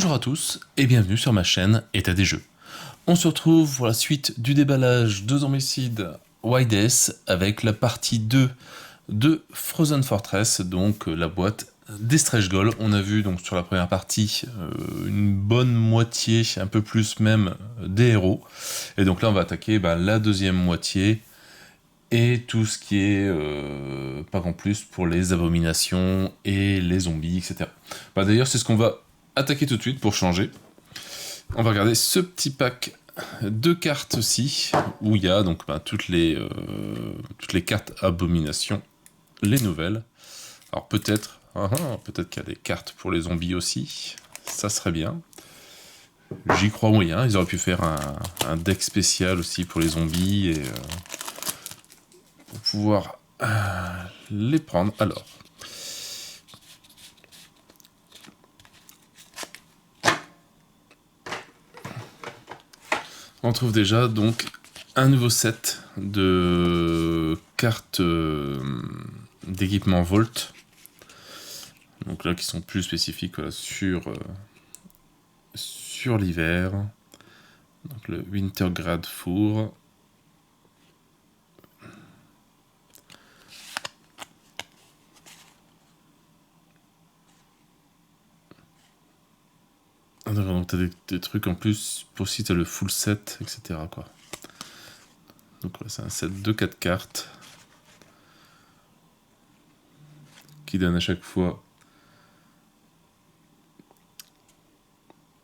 Bonjour à tous et bienvenue sur ma chaîne État des jeux. On se retrouve pour la suite du déballage de Zombicide YDS avec la partie 2 de Frozen Fortress, donc la boîte des stretch goals. On a vu donc sur la première partie une bonne moitié, un peu plus même, des héros. Et donc là on va attaquer la deuxième moitié et tout ce qui est pas en plus pour les abominations et les zombies, etc. D'ailleurs c'est ce qu'on va attaquer tout de suite pour changer. On va regarder ce petit pack de cartes aussi, où il y a donc toutes les cartes abominations, les nouvelles. Alors peut-être qu'il y a des cartes pour les zombies aussi, ça serait bien. J'y crois moyen, ils auraient pu faire un deck spécial aussi pour les zombies, et pour pouvoir les prendre. Alors, on trouve déjà donc un nouveau set de cartes d'équipement Volt. Donc là qui sont plus spécifiques sur l'hiver. Donc le Wintergrad Four. Donc t'as des trucs en plus pour si t'as le full set, etc. quoi. Donc voilà, c'est un set de 4 cartes qui donne à chaque fois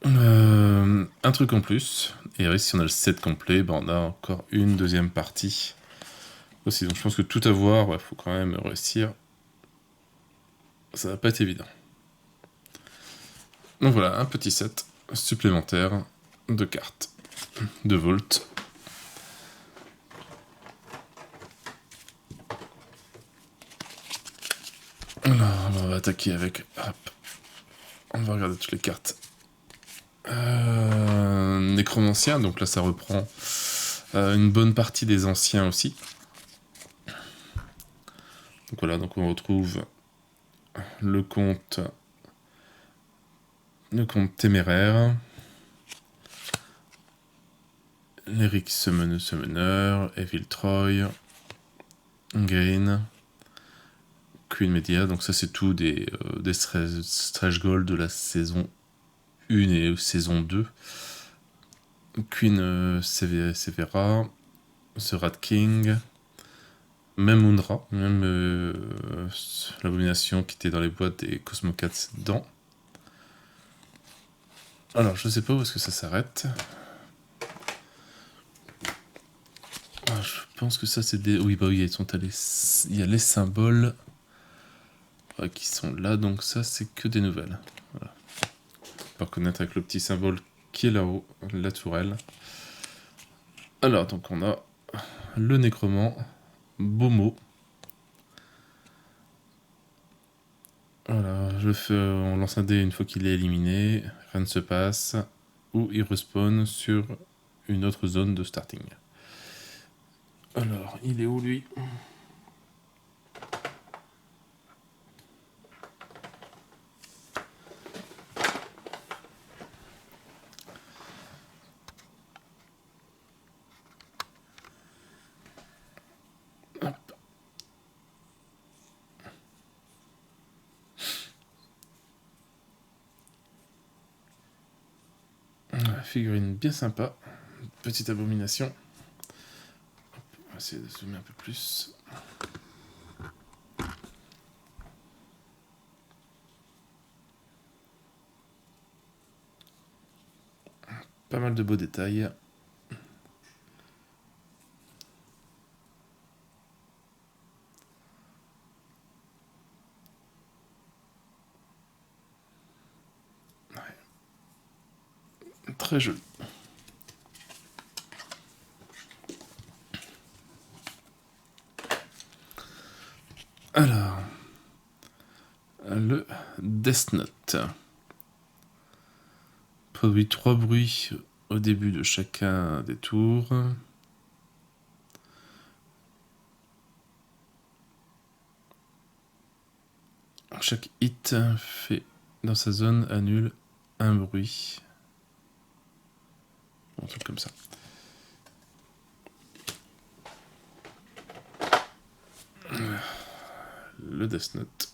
un truc en plus. Et si on a le set complet, on a encore une deuxième partie aussi. Donc je pense que tout avoir, faut quand même réussir. Ça va pas être évident. Donc voilà, un petit set supplémentaire de cartes de Volt. Alors, on va attaquer avec... Hop. On va regarder toutes les cartes. Nécromancien, donc là ça reprend une bonne partie des anciens aussi. Donc voilà, donc on retrouve le comte téméraire, l'Eric Summoner, Evil Troy, Gain, Queen Media, donc ça c'est tout des stretch goals de la saison 1 et saison 2. Queen Severa, The Rat King, même Moonra, même l'abomination qui était dans les boîtes des Cosmocats dedans. Alors je sais pas où est-ce que ça s'arrête. Je pense que ça c'est des... Oui ils sont allés... Il y a les symboles qui sont là, donc ça c'est que des nouvelles. Voilà. On peut reconnaître avec le petit symbole qui est là-haut, la tourelle. Alors donc on a le nécromant, Bomo. Voilà, on lance un dé une fois qu'il est éliminé, rien ne se passe, ou il respawn sur une autre zone de starting. Alors, il est où lui ? Figurine bien sympa, petite abomination. On va essayer de zoomer un peu plus. Pas mal de beaux détails. Ouais. Très joli. Alors, le Death Note produit 3 bruits au début de chacun des tours. Chaque hit fait dans sa zone annule un bruit. Un truc comme ça. Le Death Note.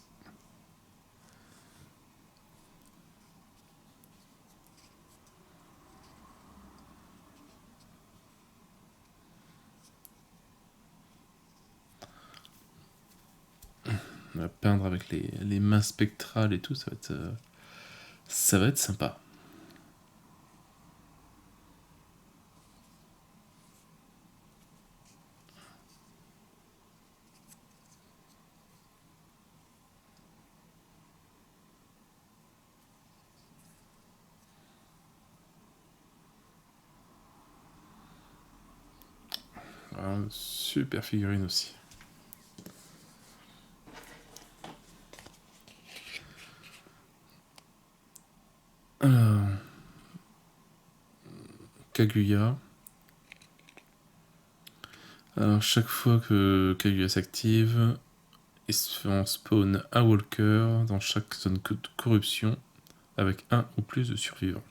On va peindre avec les mains spectrales et tout, ça va être sympa. Voilà, super figurine aussi. Alors, Kaguya. Alors, chaque fois que Kaguya s'active, on spawn un walker dans chaque zone de corruption avec un ou plus de survivants.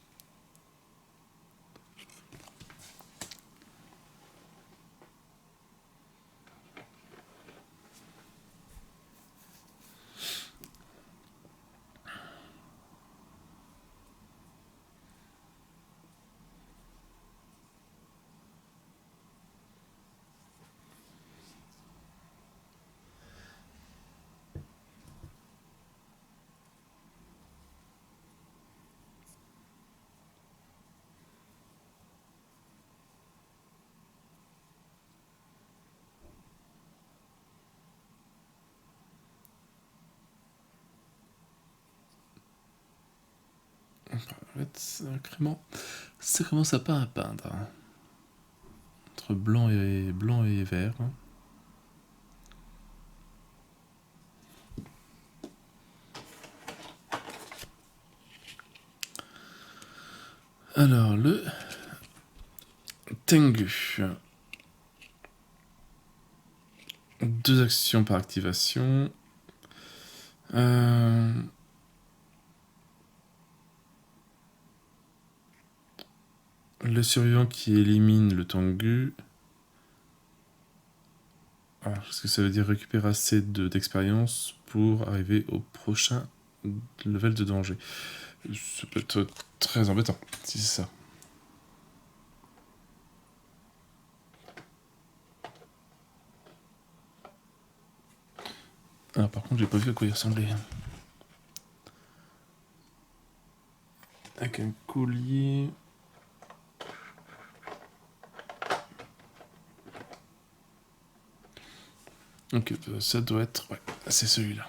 En fait, ça commence à pas à peindre. Hein. Entre blanc et vert. Hein. Alors, le Tengu. 2 actions par activation. Le survivant qui élimine le Tengu. Alors, est-ce que ça veut dire récupérer assez d'expérience pour arriver au prochain level de danger? Ça peut être très embêtant, si c'est ça. Alors par contre, j'ai pas vu à quoi il ressemblait. Avec un collier... Ok, ça doit être... Ouais, c'est celui-là.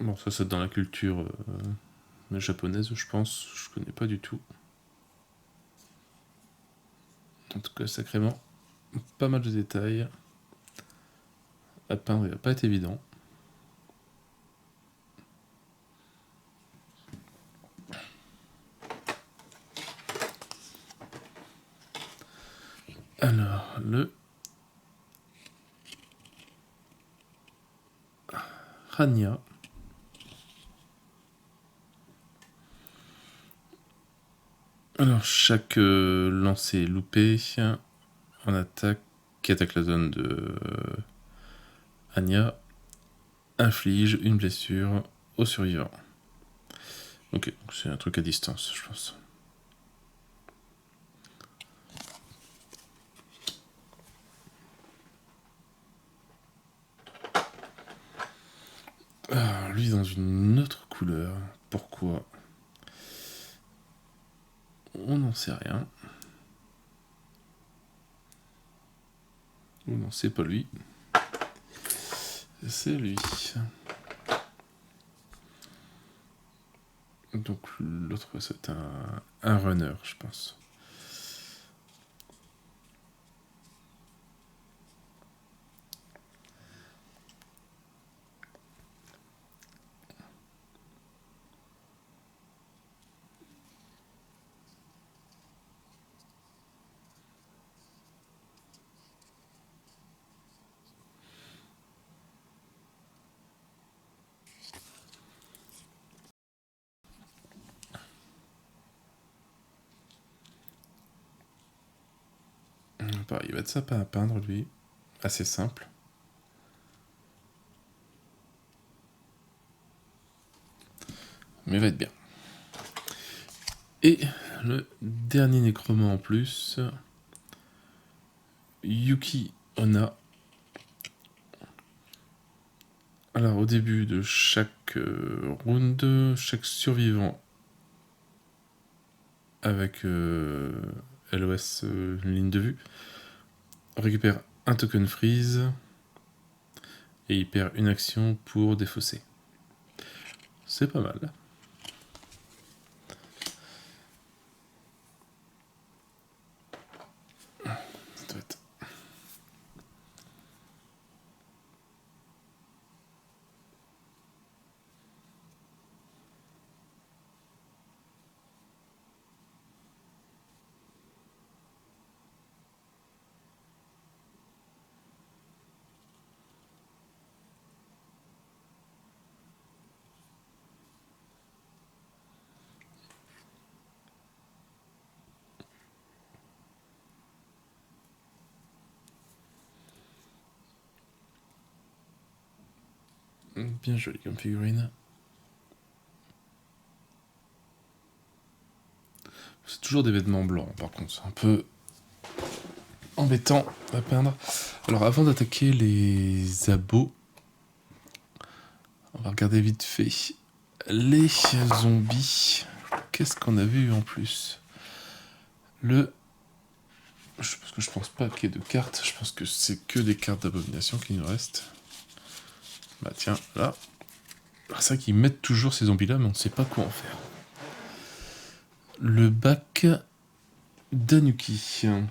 Bon, ça c'est dans la culture japonaise, je pense. Je connais pas du tout. En tout cas, sacrément, pas mal de détails. À peindre, il va pas être évident. Alors, le Rania. Alors, chaque lancer loupé en attaque qui attaque la zone de Anya inflige une blessure au survivant. Ok, c'est un truc à distance, je pense. Alors, lui dans une autre couleur. Pourquoi? On n'en sait rien. Ou non, c'est pas lui. C'est lui. Donc l'autre, c'est un runner, je pense. Pareil, il va être sympa à peindre, lui. Assez simple. Mais il va être bien. Et le dernier nécromant en plus, Yuki Onna. Alors au début de chaque round, chaque survivant avec LOS ligne de vue récupère un token freeze et il perd une action pour défausser. C'est pas mal. Ça doit être... Bien joli comme figurine. C'est toujours des vêtements blancs, par contre, c'est un peu embêtant à peindre. Alors avant d'attaquer les abos, on va regarder vite fait les zombies. Qu'est-ce qu'on a vu en plus? Parce que je pense pas qu'il y ait de cartes, je pense que c'est que des cartes d'abomination qui nous restent. Bah tiens, là. C'est vrai qu'ils mettent toujours ces zombies là, mais on ne sait pas quoi en faire. Le bac d'Anuki. En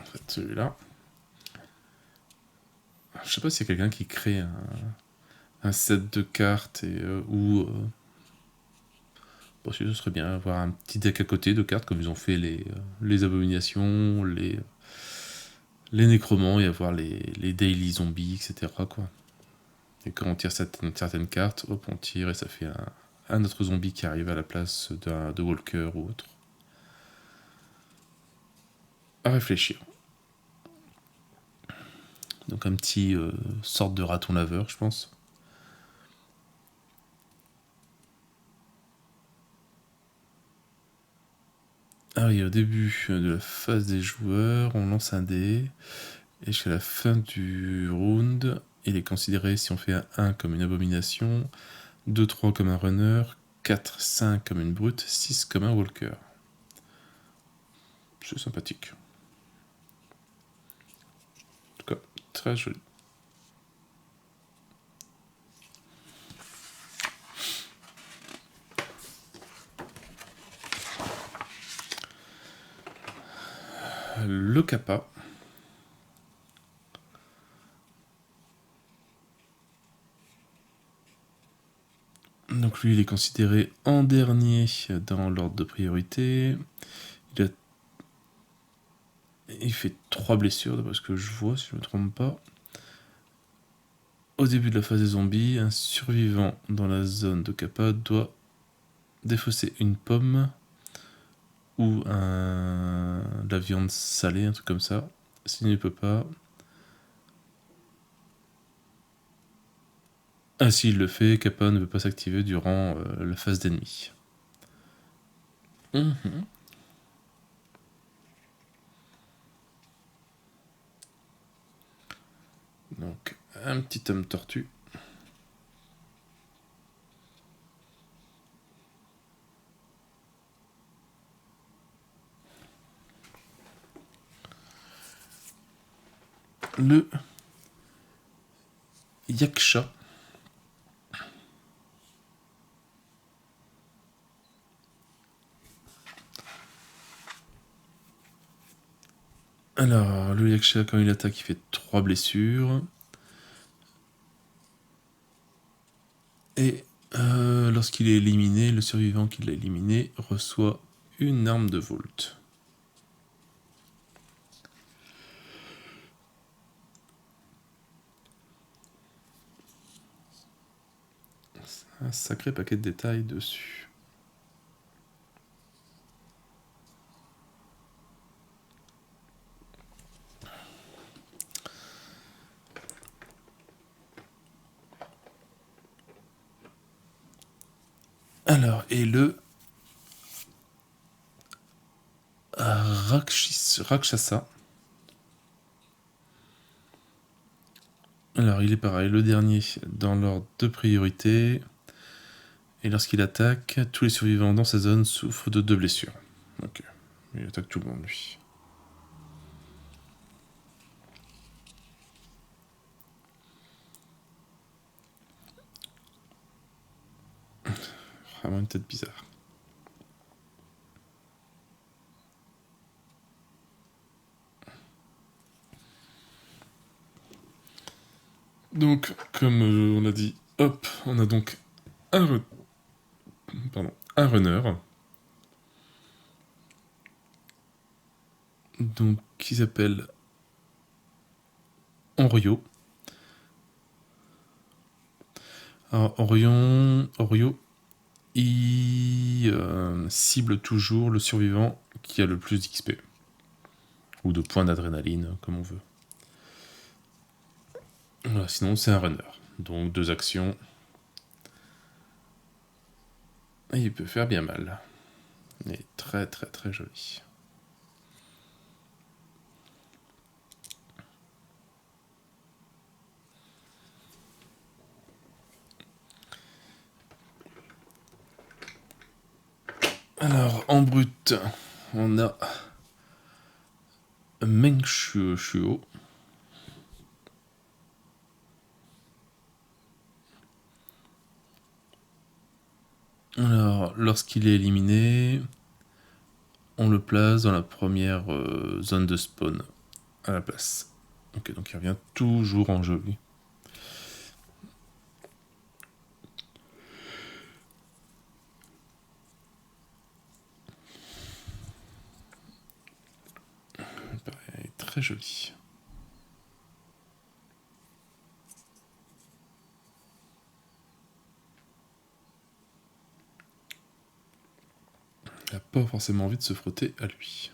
fait, celui-là. Je sais pas s'il y a quelqu'un qui crée un set de cartes ou. Bon, si ce serait bien avoir un petit deck à côté de cartes comme ils ont fait les abominations, les nécromants et avoir les daily zombies, etc. quoi. Et quand on tire certaines cartes, hop, on tire et ça fait un autre zombie qui arrive à la place de Walker ou autre. À réfléchir. Donc un petit sorte de raton laveur, je pense. Ah oui, au début de la phase des joueurs, on lance un dé. Et jusqu'à la fin du round, il est considéré, si on fait un 1 comme une abomination, 2, 3 comme un runner, 4, 5 comme une brute, 6 comme un walker. C'est sympathique. En tout cas, très joli. Le kappa. Donc lui, il est considéré en dernier dans l'ordre de priorité. Il fait 3 blessures, d'après ce que je vois, si je ne me trompe pas. Au début de la phase des zombies, un survivant dans la zone de kappa doit défausser une pomme ou de la viande salée, un truc comme ça. S'il ne peut pas... Ah, s'il le fait, kappa ne peut pas s'activer durant la phase d'ennemi. Donc, un petit homme tortue. le Yaksha. Alors, le Yaksha, quand il attaque, il fait 3 blessures. Et lorsqu'il est éliminé, le survivant qui l'a éliminé reçoit une arme de Volt. Un sacré paquet de détails dessus. Alors, et le Rakshasa. Alors, il est pareil, le dernier dans l'ordre de priorité. Et lorsqu'il attaque, tous les survivants dans sa zone souffrent de 2 blessures. Ok, il attaque tout le monde, lui. Vraiment une tête bizarre. Donc, comme on l'a dit, hop, on a donc un runner. Donc, qui s'appelle Onryo. Alors, Onryo, il cible toujours le survivant qui a le plus d'XP. Ou de points d'adrénaline, comme on veut. Voilà, sinon, c'est un runner. Donc, 2 actions. Et il peut faire bien mal. Il est très très très joli. Alors, en brut, on a Meng Shuo. Alors, lorsqu'il est éliminé, on le place dans la première zone de spawn à la place. Ok, donc il revient toujours en jeu, lui. Il est très joli. Il n'a pas forcément envie de se frotter à lui.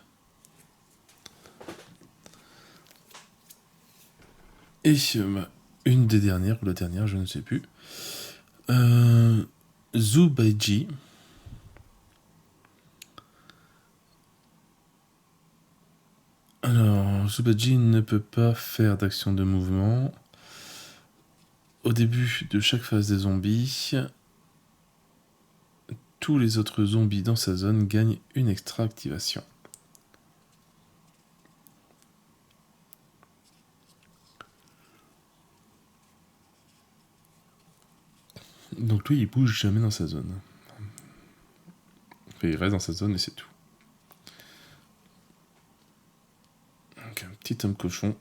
Et une des dernières, ou la dernière, je ne sais plus. Zubaiji. Alors, Zubaiji ne peut pas faire d'action de mouvement. Au début de chaque phase des zombies, tous les autres zombies dans sa zone gagnent une extra activation. Donc lui, il bouge jamais dans sa zone. Enfin, il reste dans sa zone et c'est tout. Donc un petit homme cochon.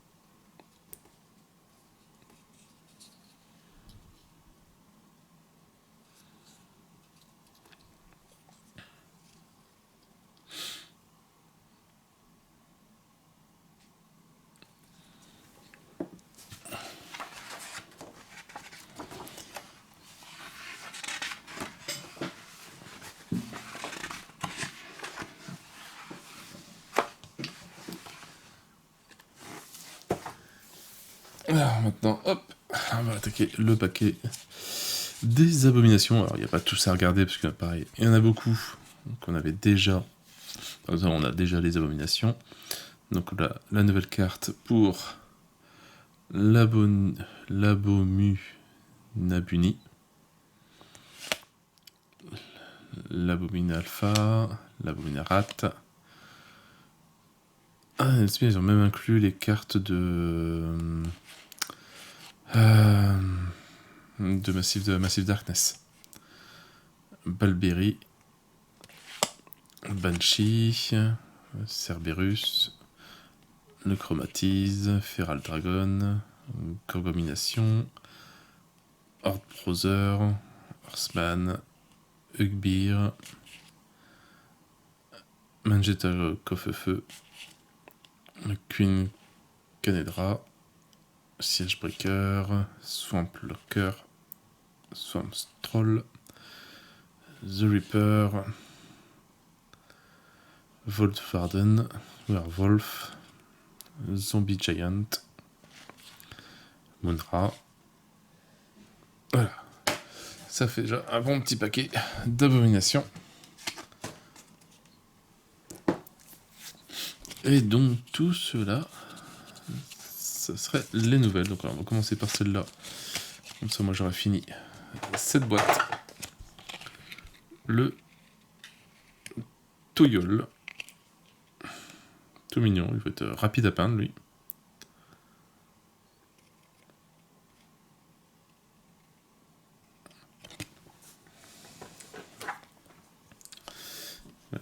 Alors maintenant, hop, on va attaquer le paquet des abominations. Alors il n'y a pas tout ça à regarder parce que pareil, il y en a beaucoup qu'on avait déjà. On a déjà les abominations. Donc la nouvelle carte pour l'Abomu Nabuni. L'Abomina Alpha, l'Abomina Rat. Ah, ils ont même inclus les cartes de Massive Darkness. Balberry, Banshee, Cerberus, le Chromatise, Feral Dragon, Gorgomination, Horde Browser, Horseman, Hugbear, Mangetta Coffre-Feu, Queen Canedra, Siegebreaker, Swamp Locker, Swamp Stroll, The Reaper, Voltvarden, Werewolf, Zombie Giant, Moonra. Voilà. Ça fait déjà un bon petit paquet d'abominations. Et donc tout cela, ça serait les nouvelles. Donc on va commencer par celle-là. Comme ça moi j'aurais fini cette boîte. Le Toyol. Tout mignon, il faut être rapide à peindre lui.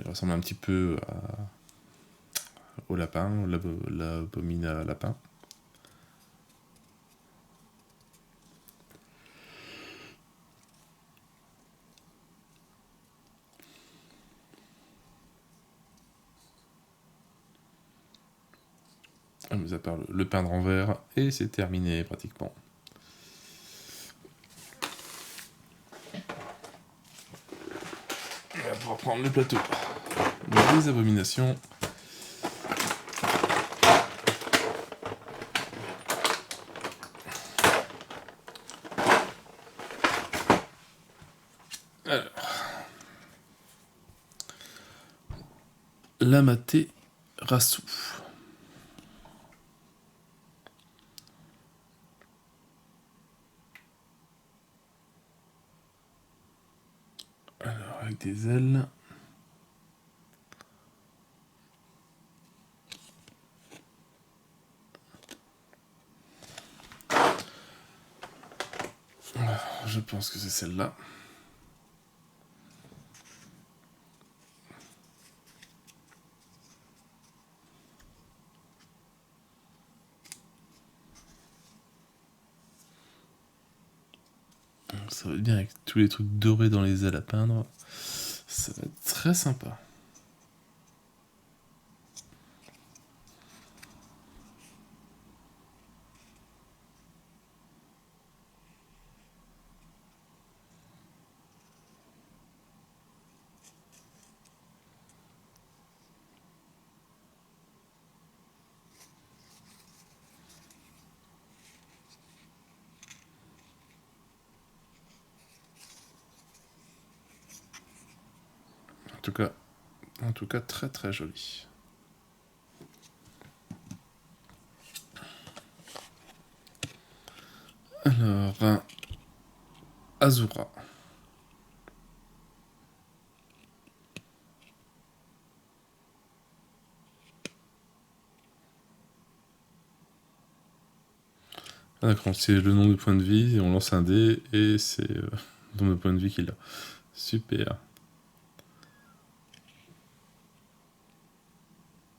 Il ressemble un petit peu au lapin, l'abomina lapin. Mis à part le peindre en vert, et c'est terminé pratiquement. On va pouvoir prendre le plateau des abominations. Alors, Lamaté Rassou. Alors, avec des ailes. Alors, je pense que c'est celle-là. Ça va être bien avec tous les trucs dorés dans les ailes à peindre. Ça va être très sympa. En tout cas, très très joli. Alors, un Azura. Ah, d'accord, c'est le nombre de points de vie, et on lance un dé, et c'est le nombre de points de vie qu'il a. Super.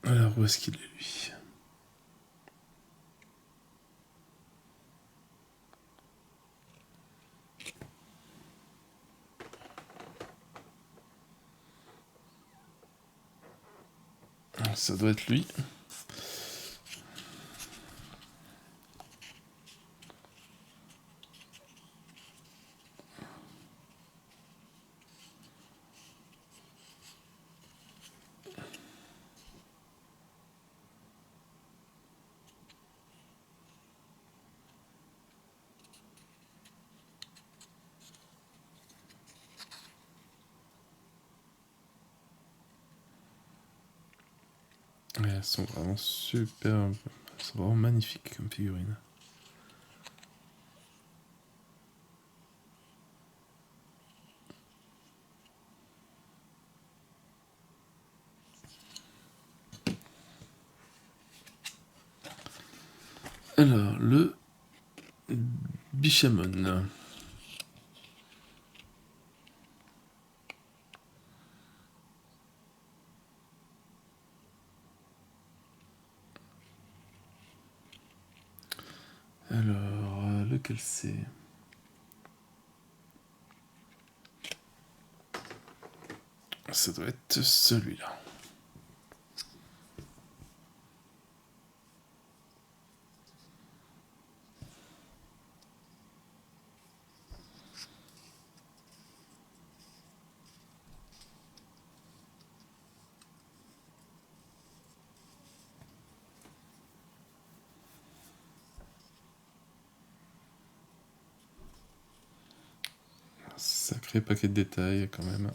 Alors, où est-ce qu'il est, lui? Ça doit être lui. Ouais, elles sont vraiment super. Elles sont vraiment magnifiques comme figurines. Alors, le Bishamon. Alors, lequel c'est? Ça doit être celui-là. Sacré paquet de détails quand même.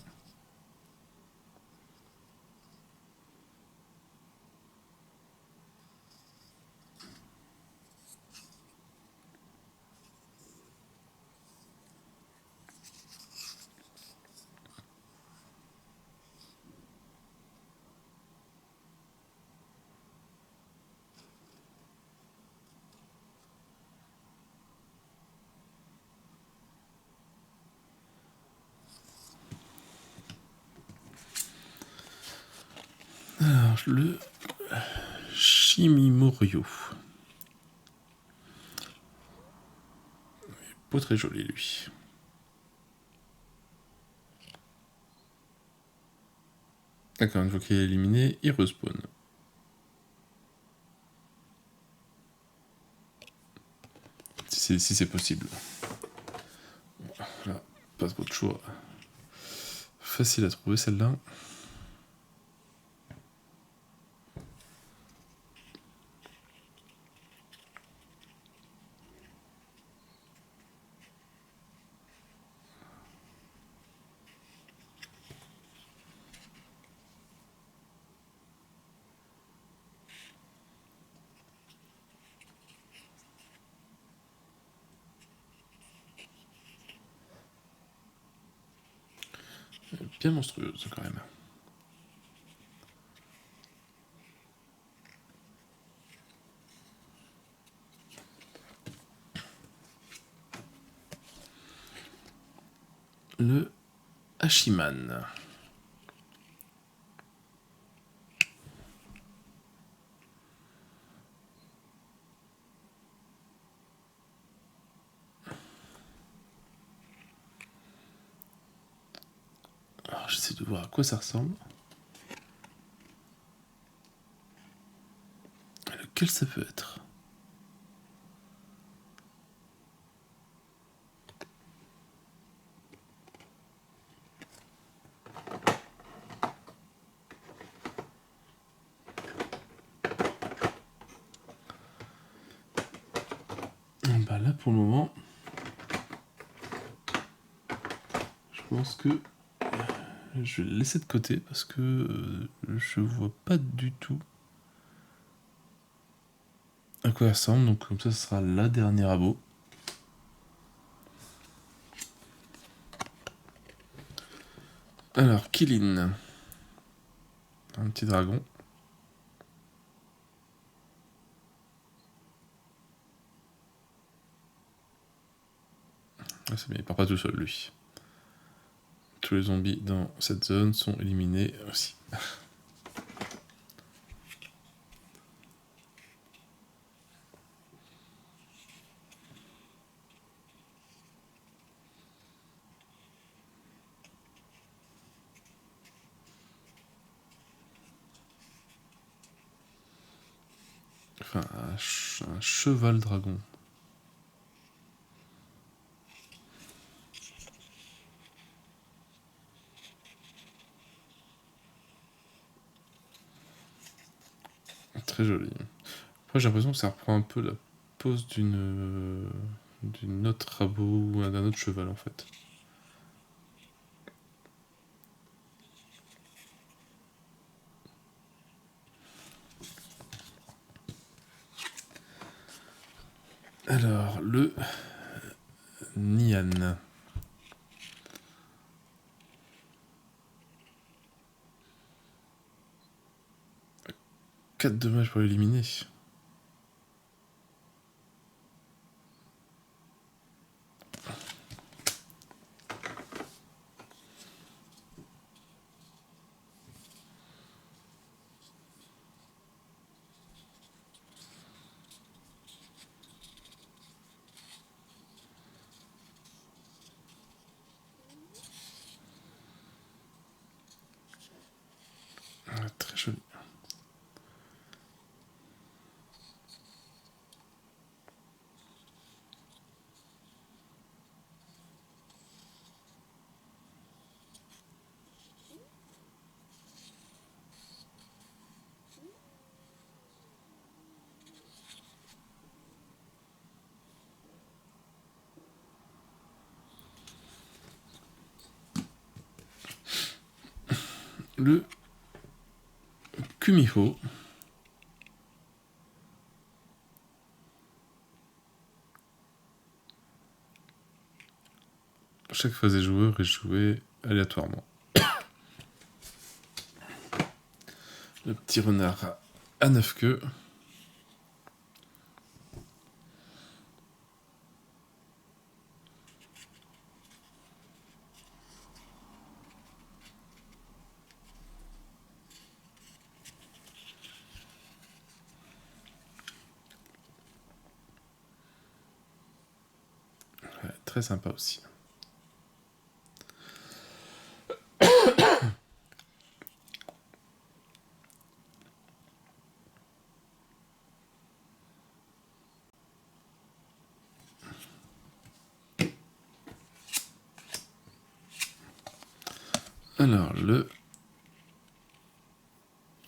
Alors, le Shimimorio. Pas très joli, lui. D'accord, une fois qu'il est éliminé, il respawn. Si c'est possible. Voilà, pas trop de choix. Facile à trouver celle-là. Bien monstrueuse quand même. Le Hashiman. Alors j'essaie de voir à quoi ça ressemble. Lequel ça peut être? Bah là pour le moment, je pense que je vais le laisser de côté parce que je vois pas du tout à quoi il ressemble. Donc comme ça, ce sera la dernière abo. Alors, Killin. Un petit dragon. Ah, c'est bien, il part pas tout seul, lui. Tous les zombies dans cette zone sont éliminés aussi. Enfin, un cheval dragon. Très joli. Après, j'ai l'impression que ça reprend un peu la pose d'une autre abo ou d'un autre cheval en fait. Alors, le Nian. 4 dommages pour l'éliminer. le Kumiho. Chaque phase des joueurs est jouée aléatoirement. Le petit renard à 9 queues. Ouais, très sympa aussi. Alors, le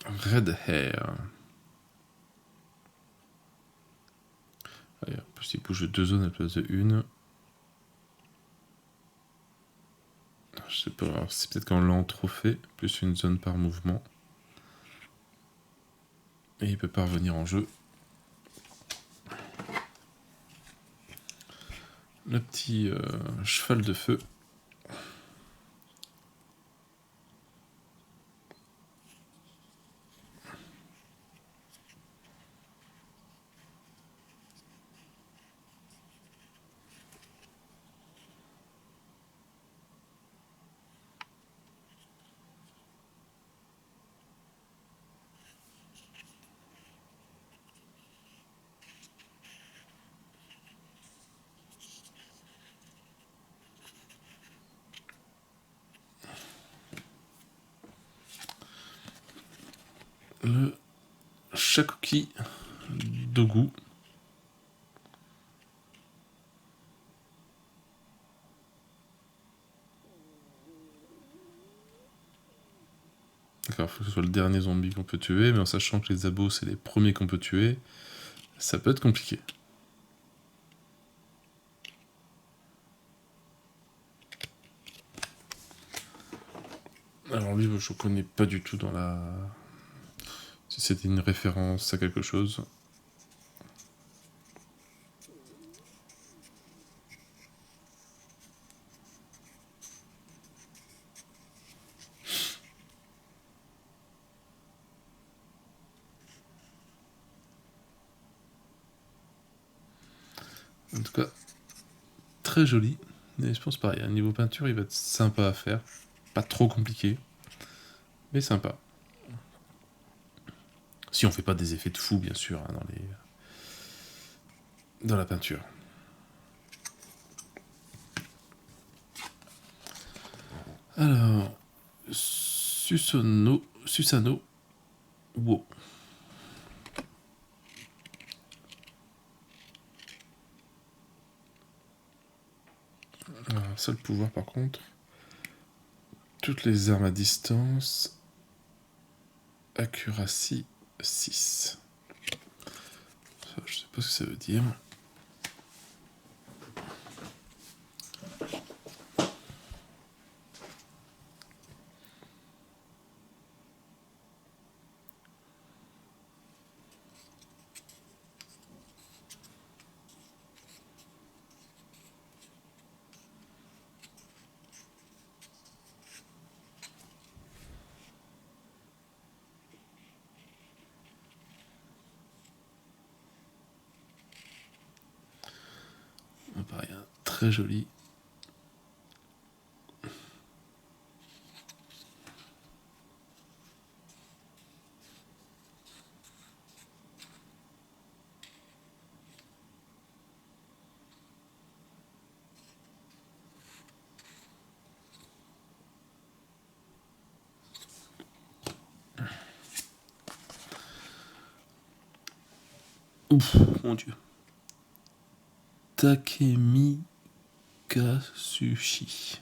Red Hair. Allez, en plus, il bouge 2 zones à la place de 1. Je sais pas, c'est peut-être quand l'a trop fait, plus une zone par mouvement. Et il peut pas revenir en jeu. Le petit cheval de feu. Le Shakuki Dogu. D'accord, il faut que ce soit le dernier zombie qu'on peut tuer, mais en sachant que les abos c'est les premiers qu'on peut tuer, ça peut être compliqué. Alors lui, je connais pas du tout dans la... Si c'était une référence à quelque chose. En tout cas, très joli. Mais je pense pareil, à niveau peinture, il va être sympa à faire. Pas trop compliqué, mais sympa. Si on fait pas des effets de fou, bien sûr, hein, dans la peinture. Alors, Susanoo, wow. Alors, un seul pouvoir par contre. Toutes les armes à distance. Accuracy 6. Ça, je sais pas ce que ça veut dire. Pareil, hein, très joli. Ouf, mon dieu. Takemi Kasushi.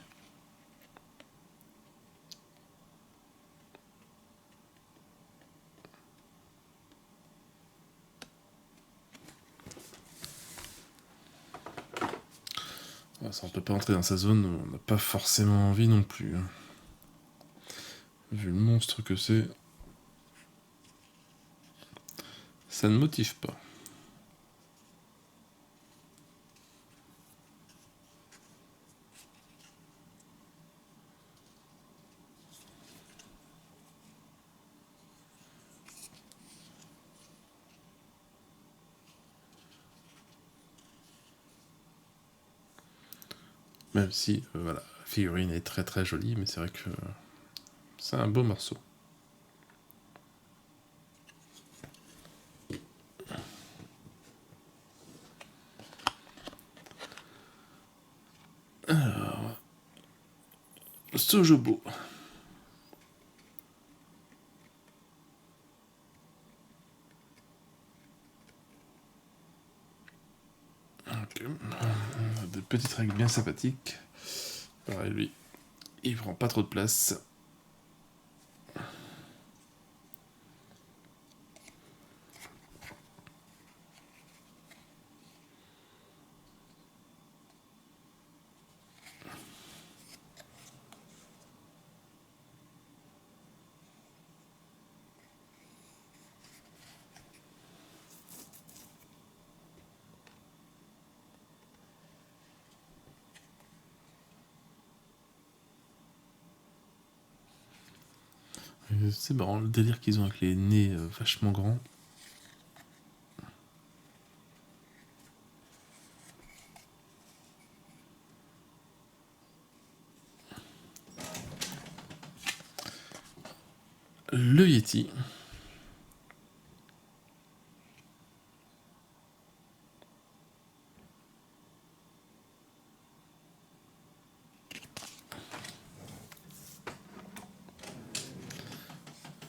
Ça, on peut pas entrer dans sa zone, on n'a pas forcément envie non plus. Vu le monstre que c'est, ça ne motive pas. Même si, voilà, la figurine est très très jolie, mais c'est vrai que c'est un beau morceau. Alors, Sojobo. Ok. Des petites règles bien sympathiques. Pareil, lui, il prend pas trop de place. C'est marrant le délire qu'ils ont avec les nez vachement grands. Le Yeti.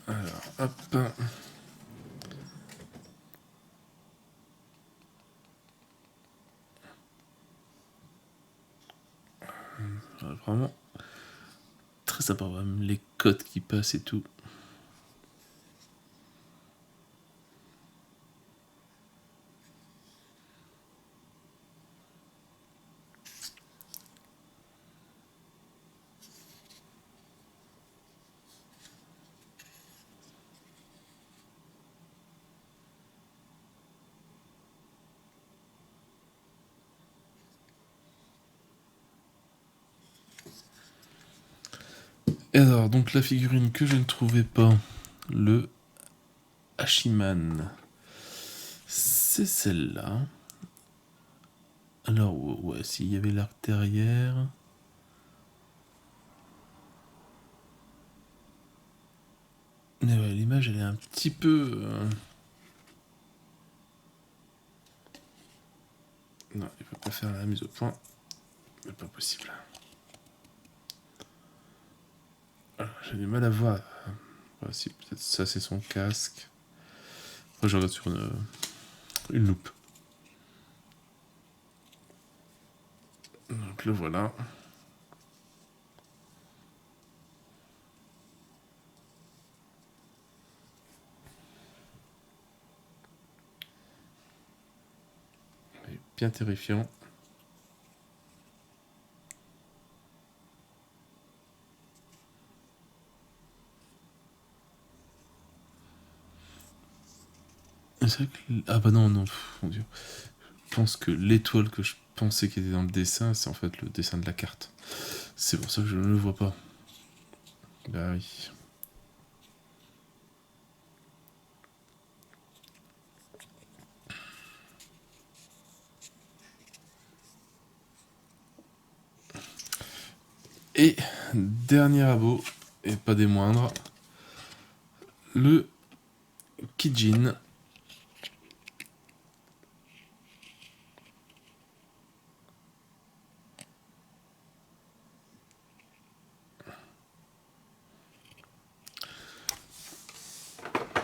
Alors, hop. Vraiment très sympa, même les codes qui passent et tout. Et alors, donc la figurine que je ne trouvais pas, le Hashiman, c'est celle-là. Alors, ouais, s'il y avait l'arc derrière. Mais ouais, l'image, elle est un petit peu. Non, il peut pas faire la mise au point. C'est pas possible. J'ai du mal à voir. Voilà, si, peut-être ça, c'est son casque. Après, je regarde sur une loupe. Donc le voilà. Il est bien terrifiant. C'est vrai que... Ah bah non, non, mon dieu. Je pense que l'étoile que je pensais qui était dans le dessin, c'est en fait le dessin de la carte. C'est pour ça que je ne le vois pas. Bah oui. Et dernier abo, et pas des moindres, le Kijin.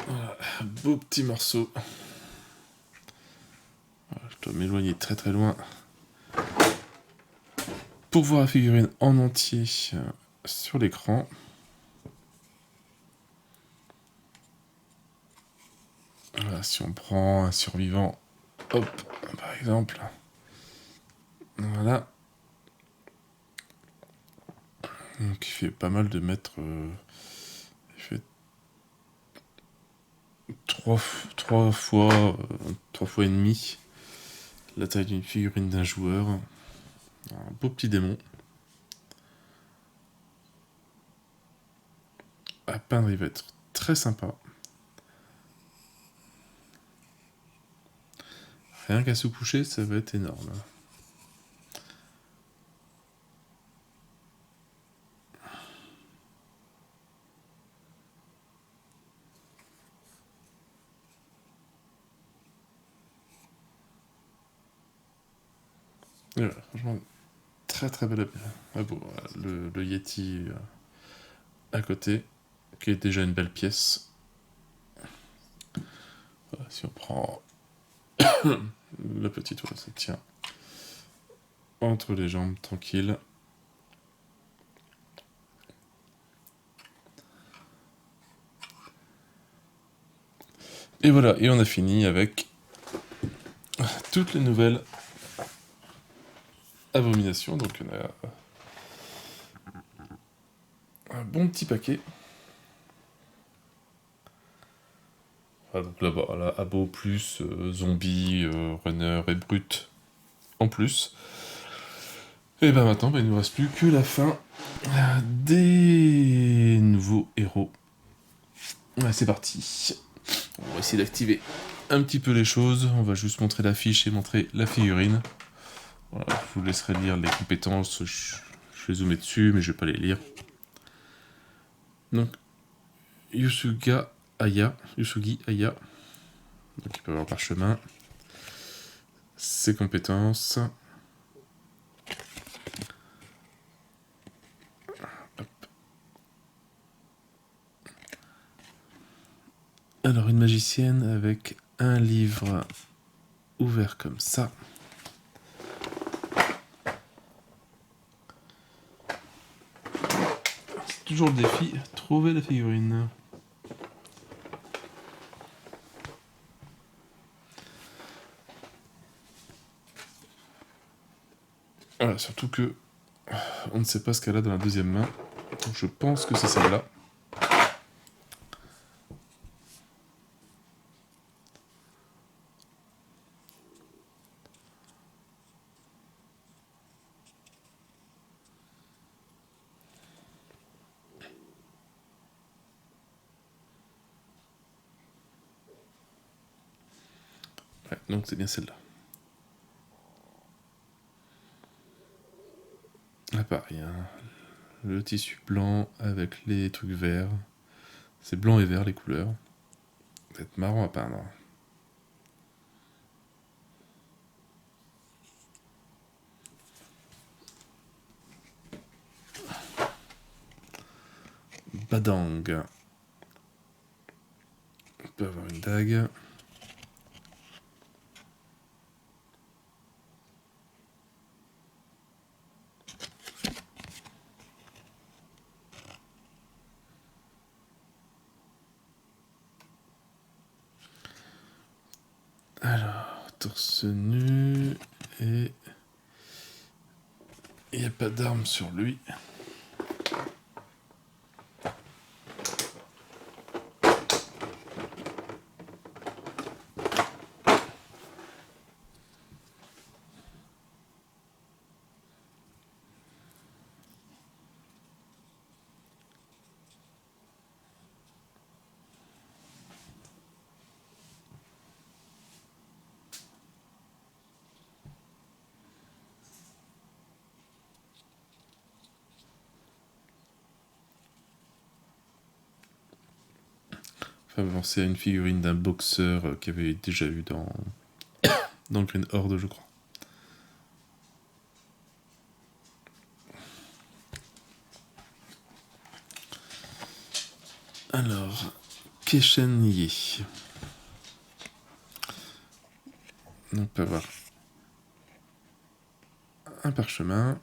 Voilà, beau petit morceau. Voilà, je dois m'éloigner très très loin pour voir la figurine en entier sur l'écran. Voilà, si on prend un survivant, hop, par exemple. Voilà. Donc il fait pas mal de mètres trois fois et demi la taille d'une figurine d'un joueur. Un beau petit démon. À peindre, il va être très sympa. Rien qu'à se coucher, ça va être énorme. Et voilà, franchement, très très belle. Ah bon, le Yeti à côté, qui est déjà une belle pièce. Voilà, si on prend la petite, voilà, ça tient entre les jambes, tranquille. Et voilà, et on a fini avec toutes les nouvelles abominations. Donc on a un bon petit paquet. Ah, donc là-bas, là, abo plus, zombie, runner et brut en plus. Et ben maintenant, il ne nous reste plus que la fin des nouveaux héros. Ouais, c'est parti. On va essayer d'activer un petit peu les choses. On va juste montrer la fiche et montrer la figurine. Voilà, je vous laisserai lire les compétences. Je vais zoomer dessus, mais je vais pas les lire. Donc, Yusugi Aya. Donc, il peut avoir parchemin. Ses compétences. Hop. Alors, une magicienne avec un livre ouvert comme ça. C'est toujours le défi, trouver la figurine. Voilà, surtout que on ne sait pas ce qu'elle a dans la deuxième main. Donc je pense que c'est celle-là. Ouais, donc c'est bien celle-là. Ah pareil, hein. Le tissu blanc avec les trucs verts. C'est blanc et vert les couleurs. Ça va être marrant à peindre. Badang. On peut avoir une dague. Alors, torse nu et il n'y a pas d'arme sur lui. Enfin, penser à une figurine d'un boxeur qu'il y avait déjà eu dans Green Horde, je crois. Alors, Keshenye. On peut avoir un parchemin.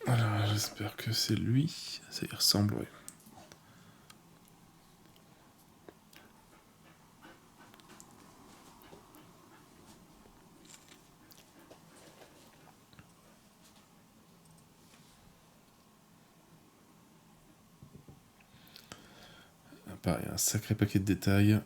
Alors, J'espère que c'est lui. Ça y ressemble, ouais. Pareil, un sacré paquet de détails.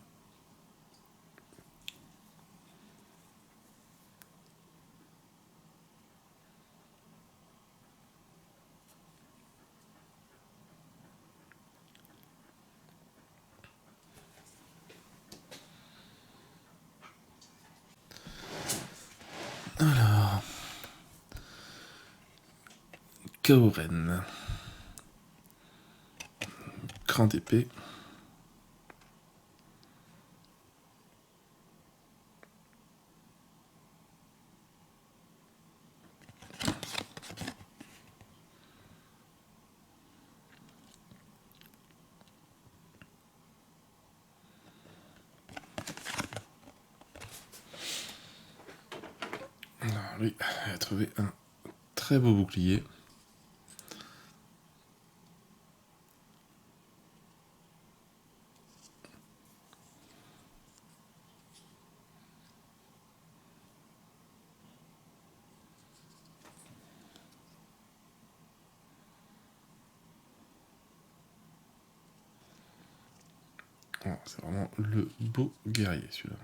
Alors, Kaoren. Grande épée. Alors lui, il a trouvé un très beau bouclier. Oh, c'est vraiment le beau guerrier celui-là.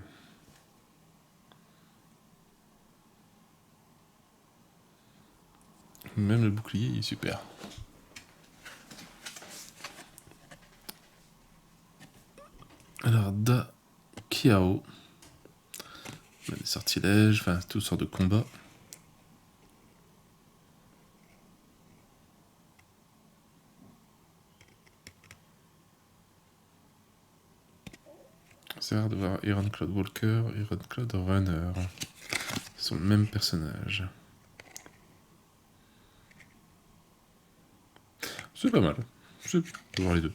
Même le bouclier il est super. Alors Da Kiao. Des sortilèges, enfin toutes sortes de combats. C'est rare de voir Ironclad Walker, Ironclad Runner. Ils sont le même personnage. C'est pas mal. Je peux voir les deux.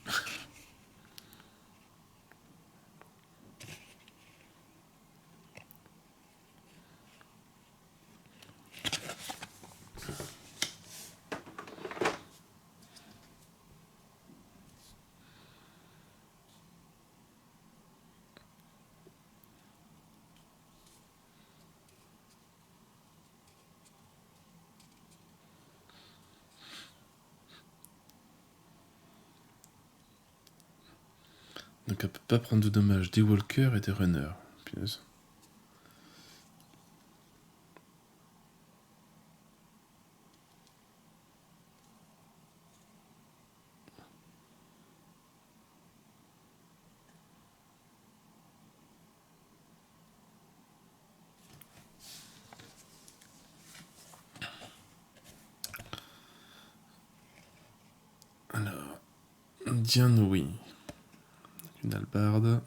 Donc elle peut pas prendre de dommages des walkers et des runners. Punaise. Alors, Dianwi. Une hallebarde.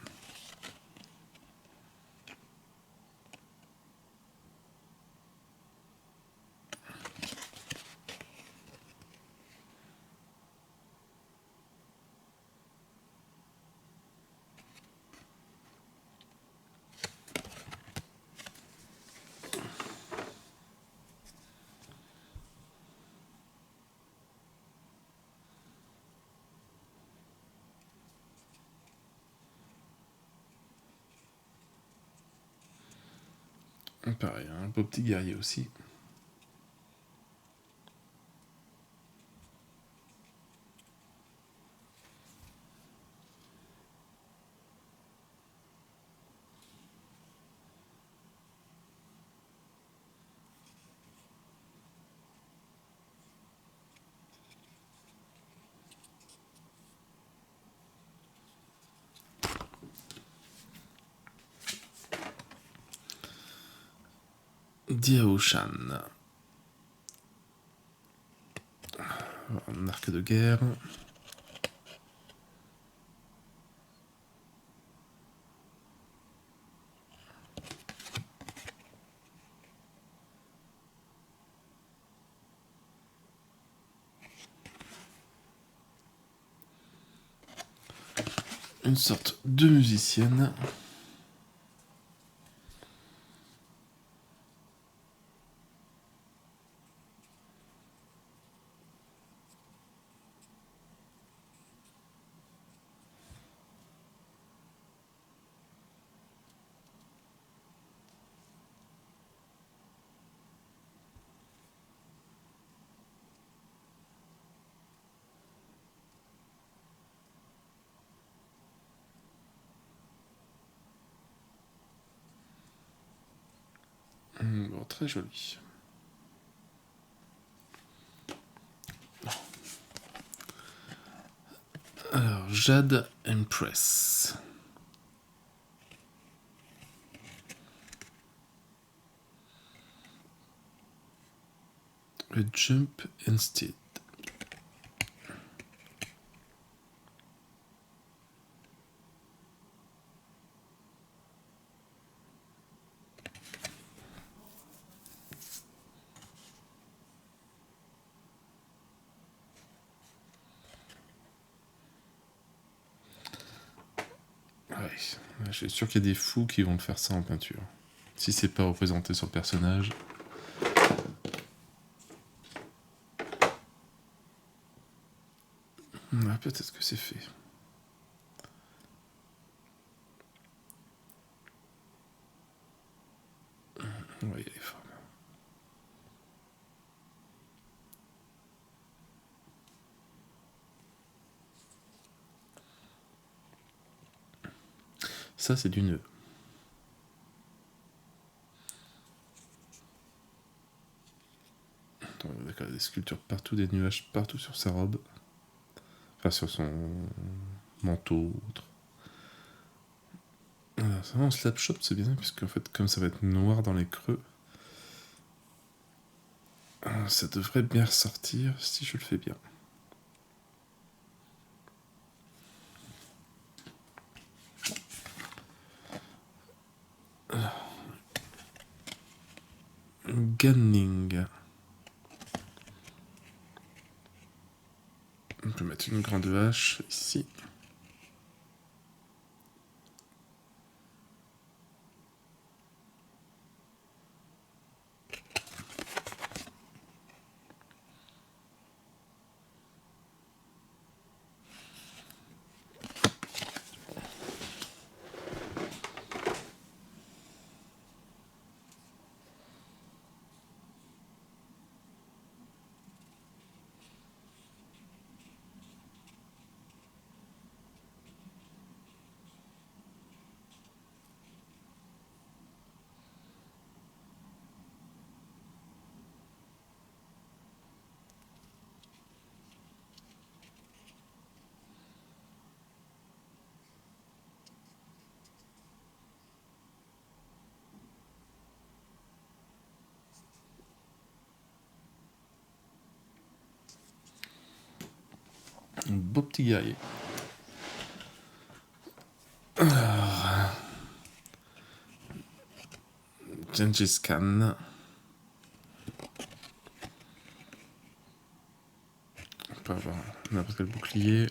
Pareil, un beau petit guerrier aussi. Diaoshan. Un arc de guerre. Une sorte de musicienne. Bon, très joli. Alors, Jade Empress. Le Jump Instead. Ouais, je suis sûr qu'il y a des fous qui vont faire ça en peinture. Si c'est pas représenté sur le personnage. Ouais, peut-être que c'est fait. Ouais, il y a les formes. Ça, c'est du nœud. D'accord, des sculptures partout, des nuages partout sur sa robe. Enfin, sur son manteau ou autre. Voilà, c'est vraiment Slapshot, c'est bien, puisque en fait, comme ça va être noir dans les creux, ça devrait bien ressortir si je le fais bien. Gunning. On peut mettre une grande hache ici. Un beau petit guerrier. Alors, Gengis Khan. On peut avoir n'importe quel bouclier.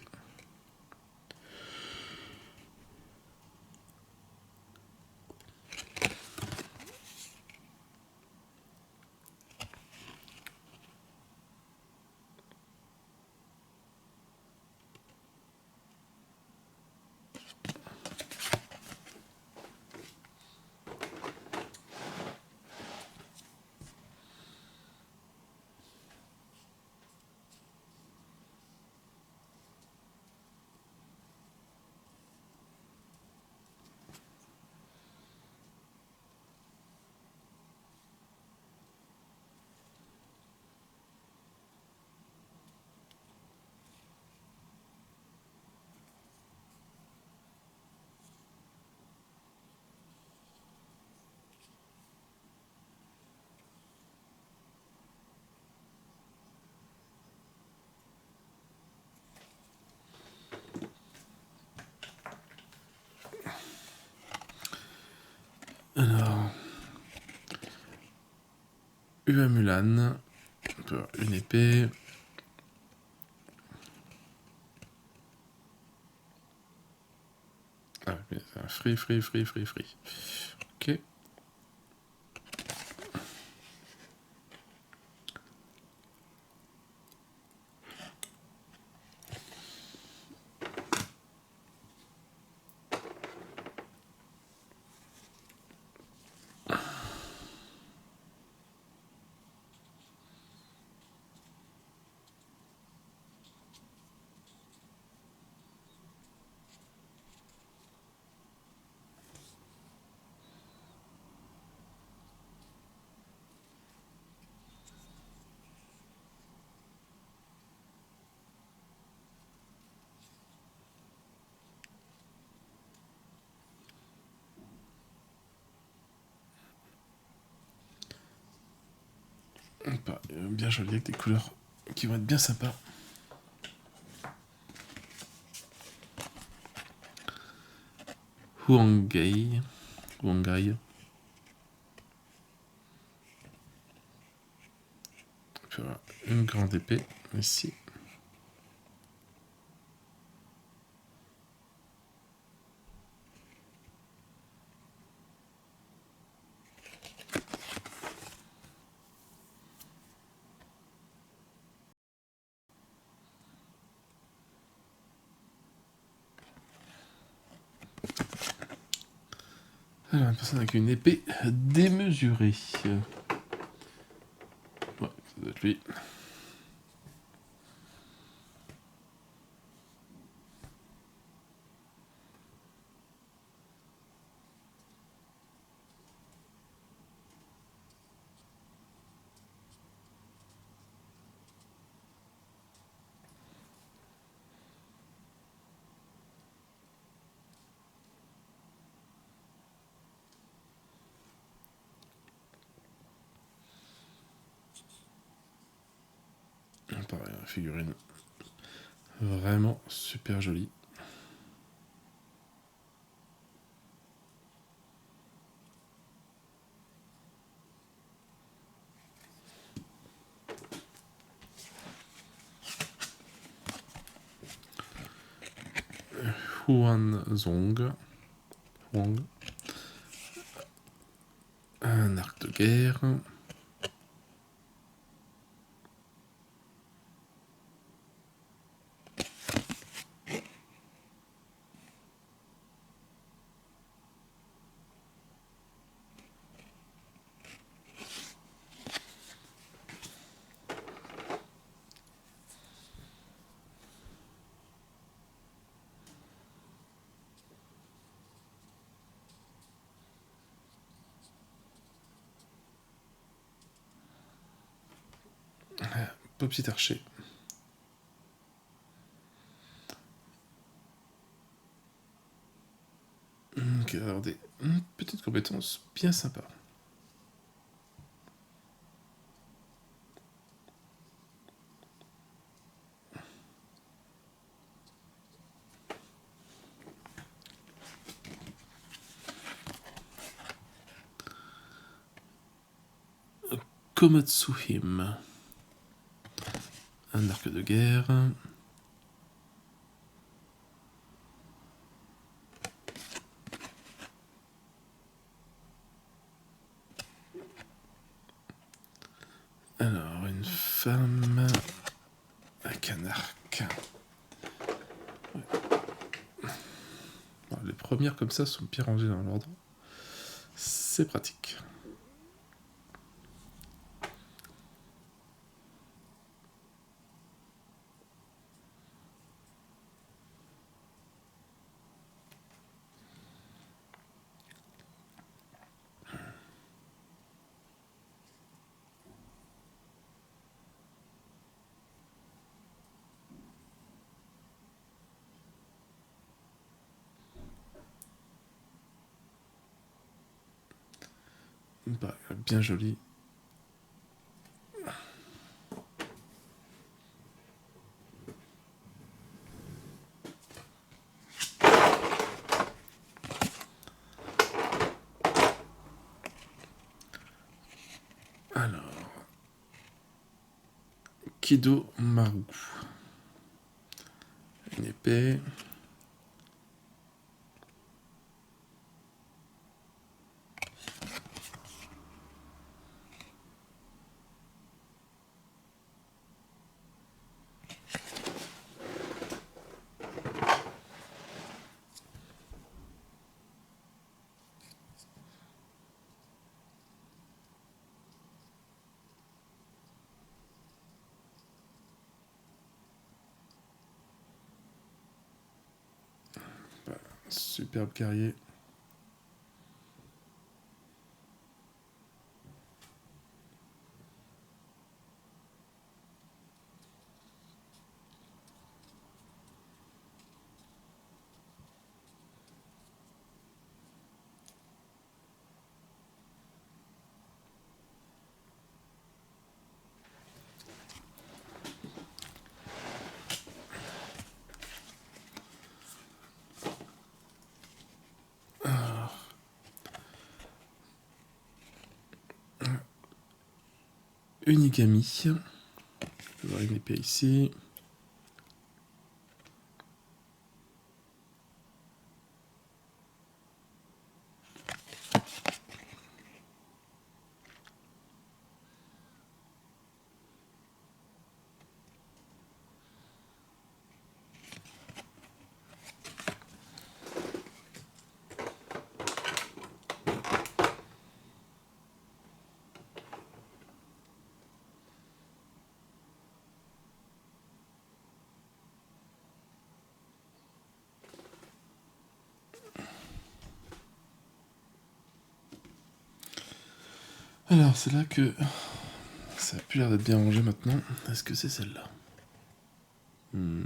Alors, Ua Mulan. On peut avoir une épée. Ah, mais c'est un free. Ok. Bien joli avec des couleurs qui vont être bien sympas. Huangai. Huangai. Voilà, une grande épée ici. Alors, une personne avec une épée démesurée. Ouais, ça doit être lui. Pareil, la figurine. Vraiment super jolie. Huanzong. Huang. Un arc de guerre. Petit archer. Ok, alors des petites compétences bien sympas. Komatsuhim. Un arc de guerre. Alors, une femme avec un arc. Ouais. Alors, les premières comme ça sont bien rangées dans l'ordre. C'est pratique. Bah, bien joli. Alors, Kido Maru. Une épée. Voilà, superbe guerrier. Unigami. Je vais voir une épée ici. Alors, c'est là que ça a plus l'air d'être bien rangé maintenant. Est-ce que c'est celle-là? Non,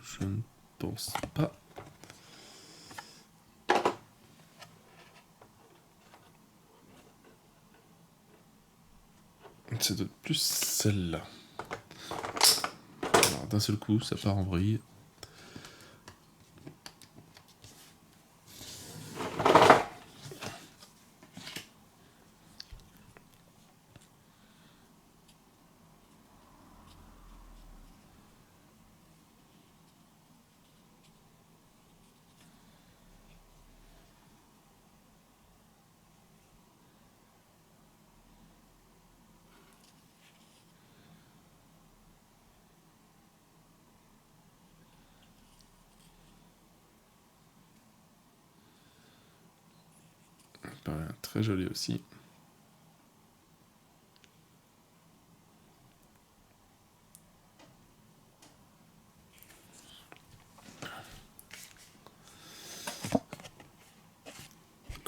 je ne pense pas. Ça doit être plus celle-là. Alors, d'un seul coup, ça part en vrille. Très joli aussi.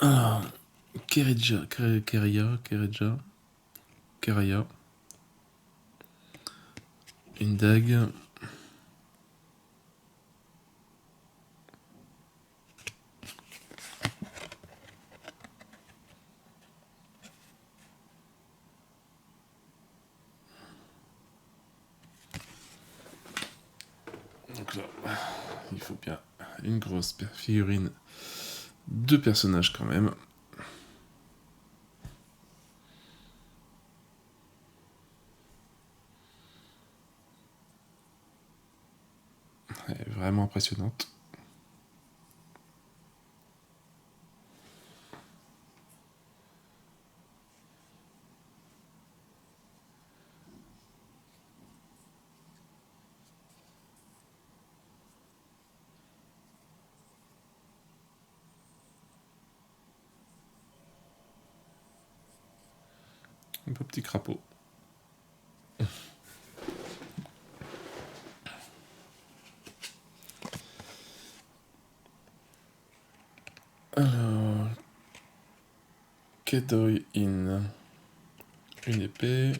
Alors, Kereya. Une dague. Donc là, il faut bien une grosse figurine. 2 personnages quand même. Elle est vraiment impressionnante. Un beau petit crapaud. Alors, Kedoi In. Une épée.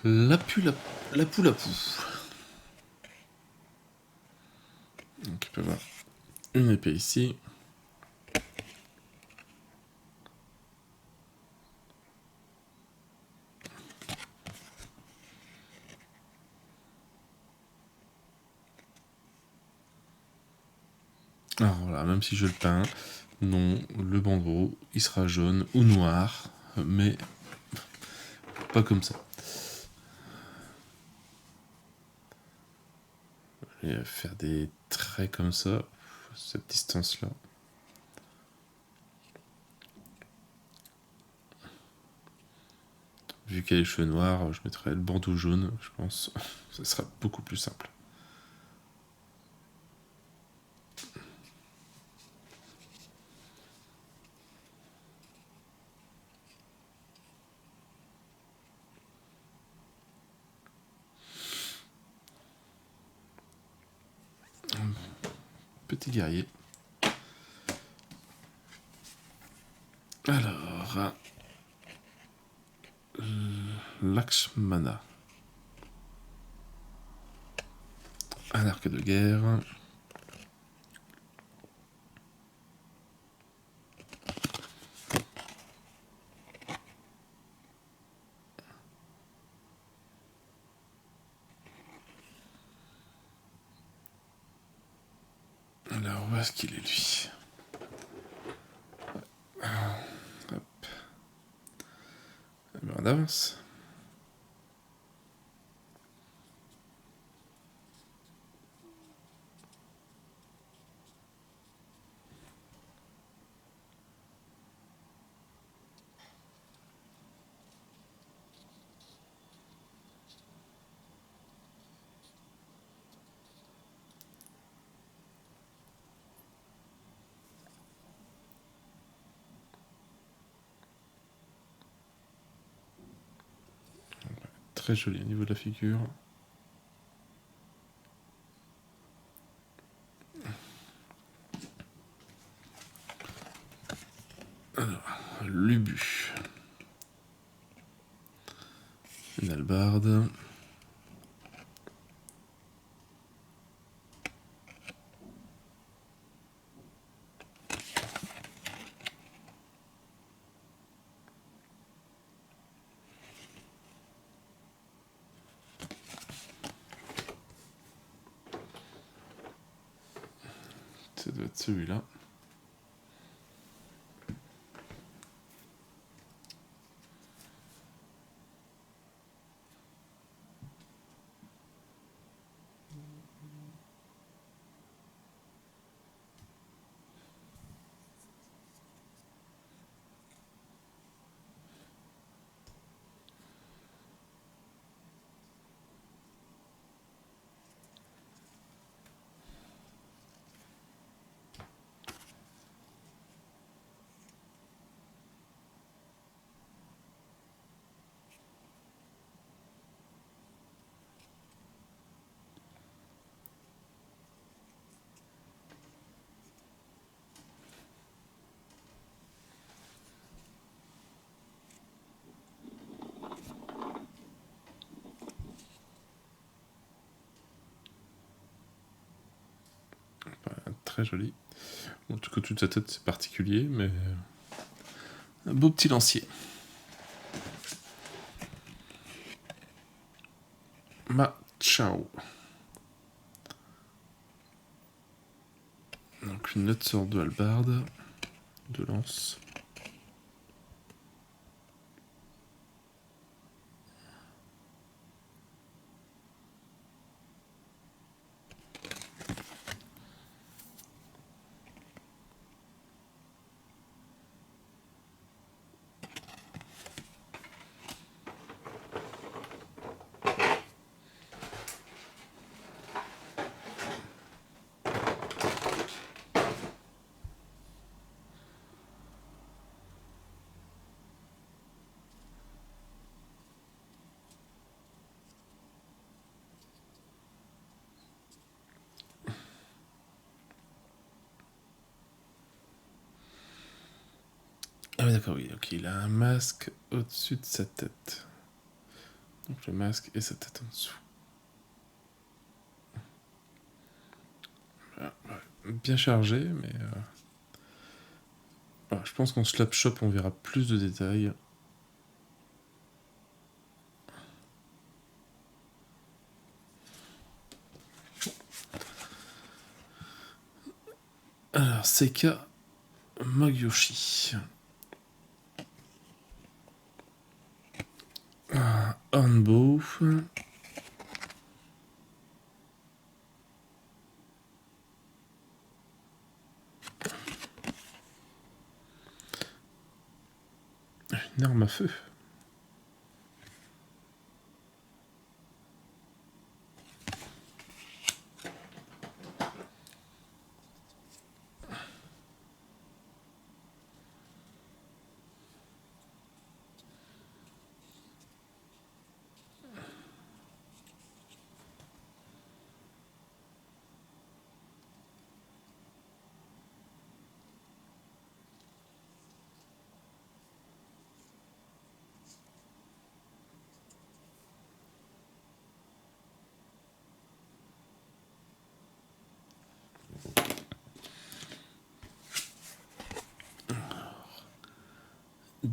La poule à poux. Donc, il peut y avoir une épée ici. Alors voilà, même si je le peins, non, le bandeau, il sera jaune ou noir, mais pas comme ça. Et faire des traits comme ça, cette distance-là. Vu qu'elle a les cheveux noirs, je mettrais le bandeau jaune, je pense. Ça sera beaucoup plus simple. Petit guerrier. Alors, Lakshmana. Un arc de guerre. Alors, où est-ce qu'il est, lui? Hop. On avance. Très joli au niveau de la figure. Alors, l'ubu. Une hallebarde. Ça doit être celui-là. Très joli. En tout cas, toute sa tête, c'est particulier, mais un beau petit lancier. Ciao. Donc une autre sorte de hallebarde, de lance. Ah oui, d'accord, oui. Ok, il a un masque au-dessus de sa tête. Donc le masque et sa tête en dessous. Voilà, ouais. Bien chargé, mais... Voilà, je pense qu'en slap shop, on verra plus de détails. Alors, Seika Mogyoshi. Hornbow. Une arme à feu.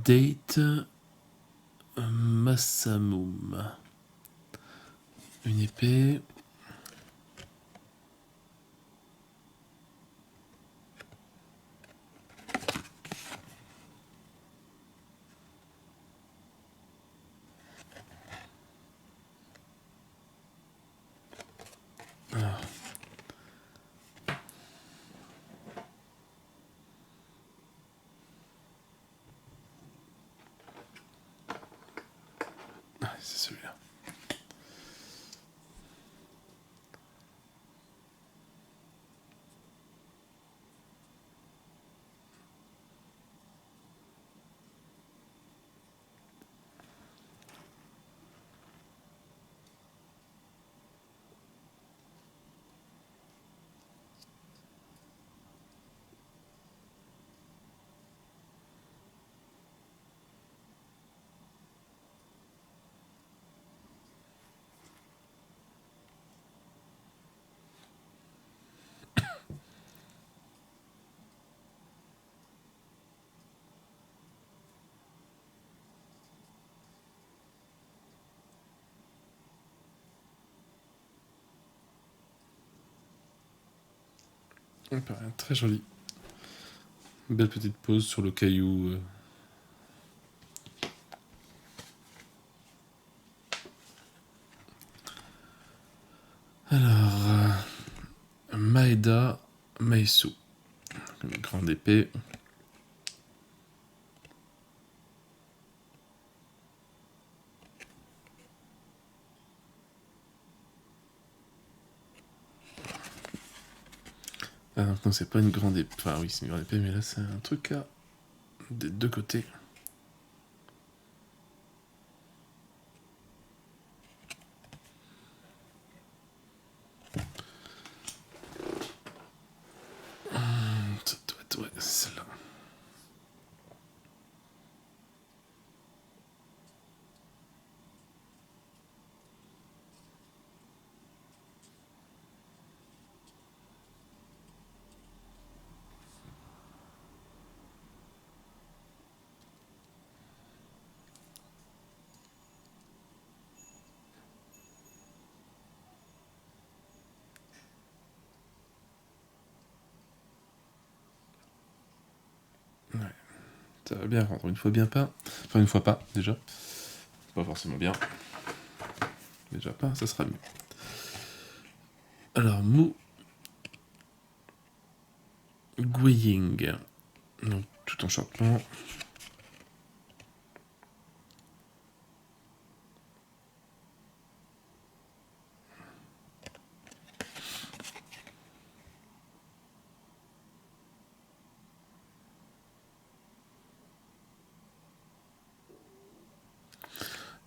Date Massamum. Une épée. Alors. Ah, c'est celui-là. Très joli. Belle petite pause sur le caillou. Alors, Maeda Meisu. Une grande épée. Ah non, c'est pas une grande épée. Enfin oui, c'est une grande épée, mais là c'est un truc à des deux côtés. Ça doit être, ouais, c'est celle-là. Ouais. Ça va bien rendre une fois bien pas. Enfin une fois pas déjà. Pas forcément bien. Déjà pas, ça sera mieux. Alors Mu Guiying. Donc tout enchantement.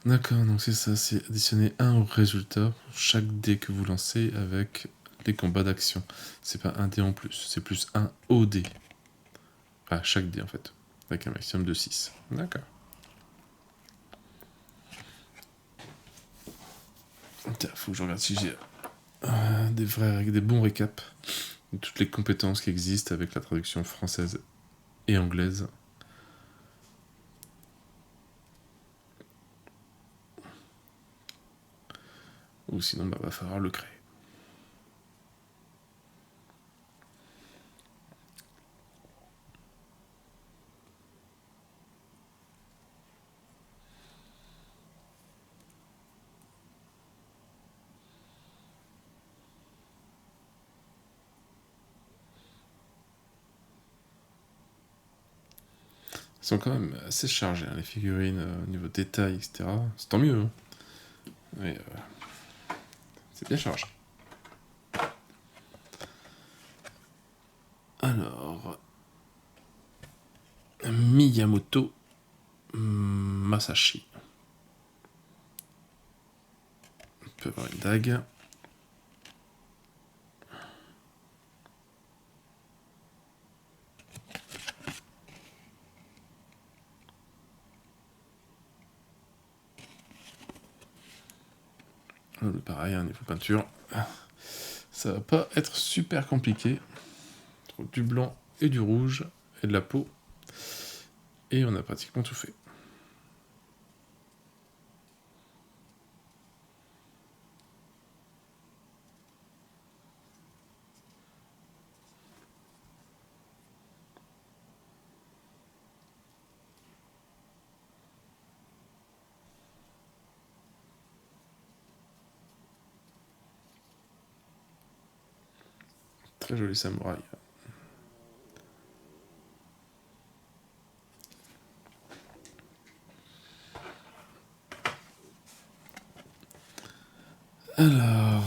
D'accord, donc c'est ça, c'est additionner 1 au résultat pour chaque dé que vous lancez avec les combats d'action. C'est pas un dé en plus, c'est plus 1 au dé. Enfin, chaque dé en fait, avec un maximum de 6. D'accord. Tiens, faut que je regarde si j'ai des bons récaps de toutes les compétences qui existent avec la traduction française et anglaise. Ou sinon, bah, va falloir le créer. Ils sont quand même assez chargés, hein, les figurines, au niveau détail, etc. C'est tant mieux. Hein. Mais c'est bien chargé. Alors, Miyamoto Masashi. On peut avoir une dague. Pareil, hein, niveau peinture. Ça va pas être super compliqué. Du blanc et du rouge et de la peau. Et on a pratiquement tout fait. Très joli samouraï. Alors,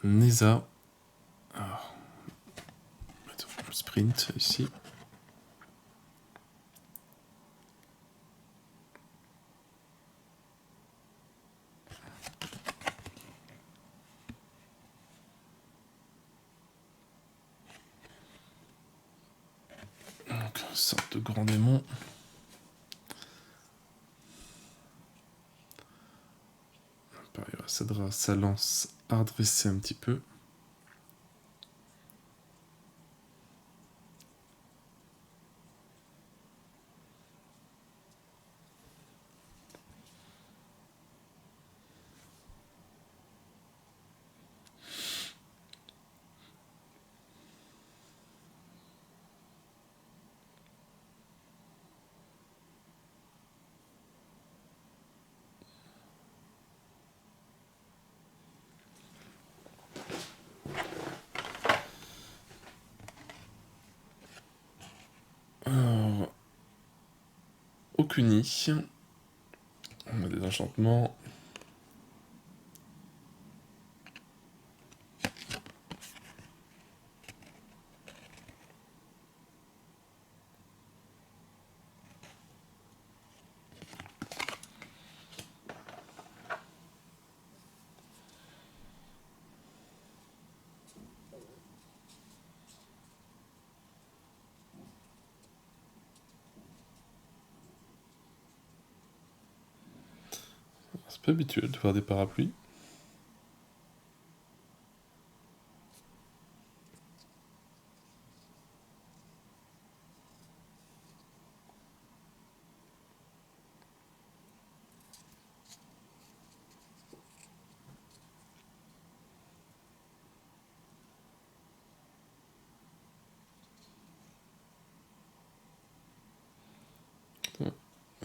Neza. Alors, mettre le sprint ici. Donc, une sorte de grand démon. Pareil, ça lance à redresser un petit peu. Alors, Okuni. On a des enchantements. C'est pas habituel de voir des parapluies.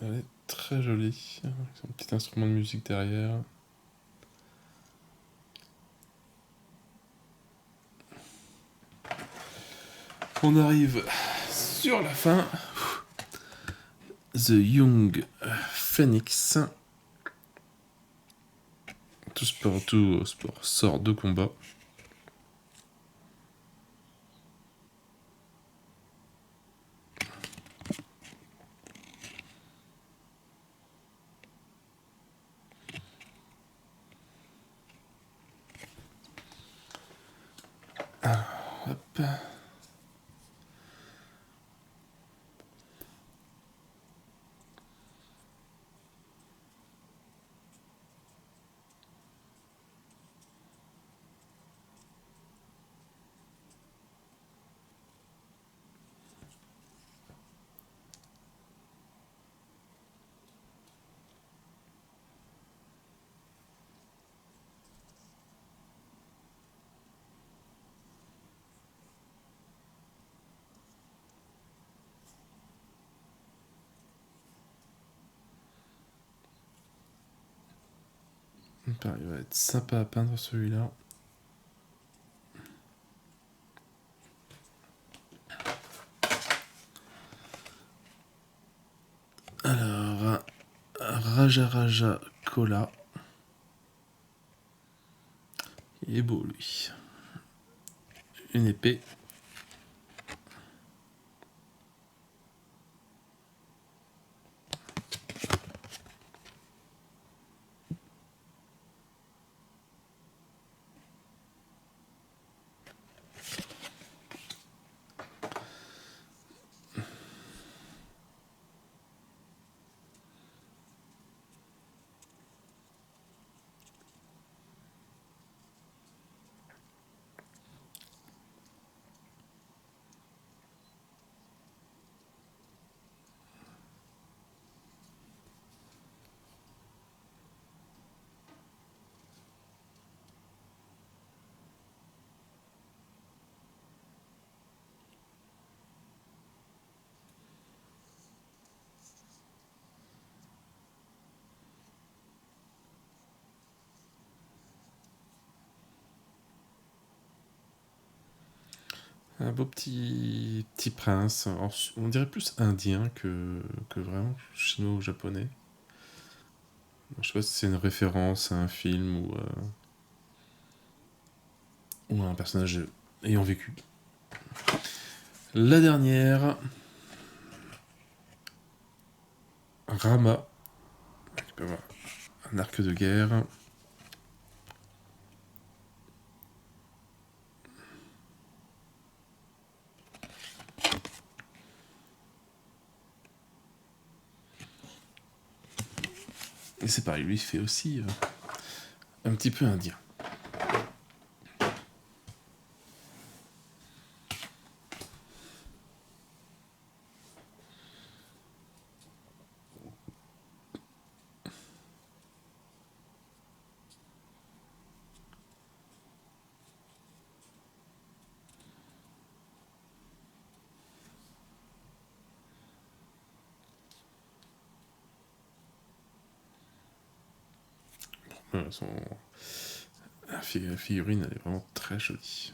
Elle est très jolie, avec son petit instrument de musique derrière. On arrive sur la fin. The Young Phoenix. Tout sport sort de combat. Alors, hop. Il va être sympa à peindre celui-là. Alors, Raja Kola. Il est beau lui. Une épée. Un beau petit prince. Alors, on dirait plus indien que vraiment chinois ou japonais. Je sais pas si c'est une référence à un film ou à un personnage ayant vécu. La dernière, Rama, qui peut avoir un arc de guerre. Et c'est pareil, lui il fait aussi un petit peu indien. Son... La figurine, elle est vraiment très jolie.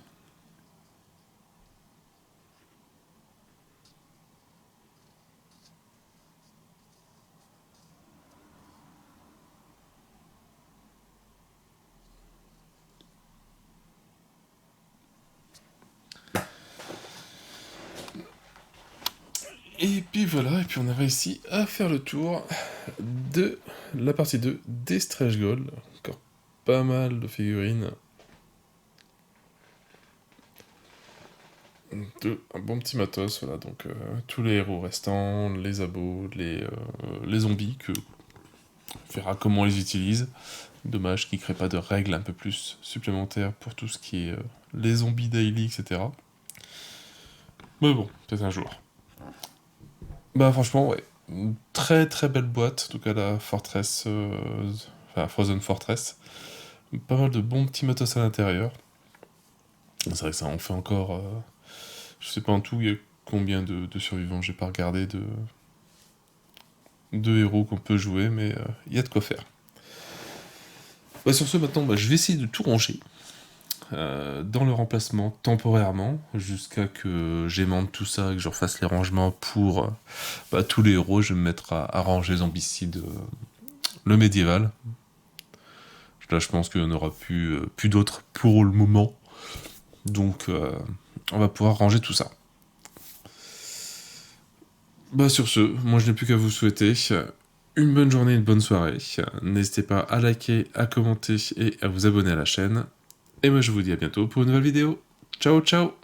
Et puis voilà, et puis on a réussi à faire le tour de la partie 2 des Stretch Goals. Encore pas mal de figurines. Un bon petit matos, voilà, donc tous les héros restants, les abos, les zombies, que on verra comment on les utilise. Dommage qu'ils ne créent pas de règles un peu plus supplémentaires pour tout ce qui est les zombies daily, etc. Mais bon, peut-être un jour. Bah franchement, ouais. Une très très belle boîte, en tout cas la Fortress, enfin Frozen Fortress. Pas mal de bons petits matos à l'intérieur. C'est vrai que ça en fait encore... je sais pas en tout, il y a combien de survivants, j'ai pas regardé de héros qu'on peut jouer, mais il y a de quoi faire. Bah, sur ce, maintenant, je vais essayer de tout ranger dans le remplacement temporairement, jusqu'à que j'aimante tout ça, que je refasse les rangements pour tous les héros. Je vais me mettre à ranger Zombicide, le médiéval. Là, je pense qu'il n'y en aura plus d'autres pour le moment. Donc, on va pouvoir ranger tout ça. Sur ce, moi je n'ai plus qu'à vous souhaiter une bonne journée, une bonne soirée. N'hésitez pas à liker, à commenter et à vous abonner à la chaîne. Et moi je vous dis à bientôt pour une nouvelle vidéo. Ciao ciao.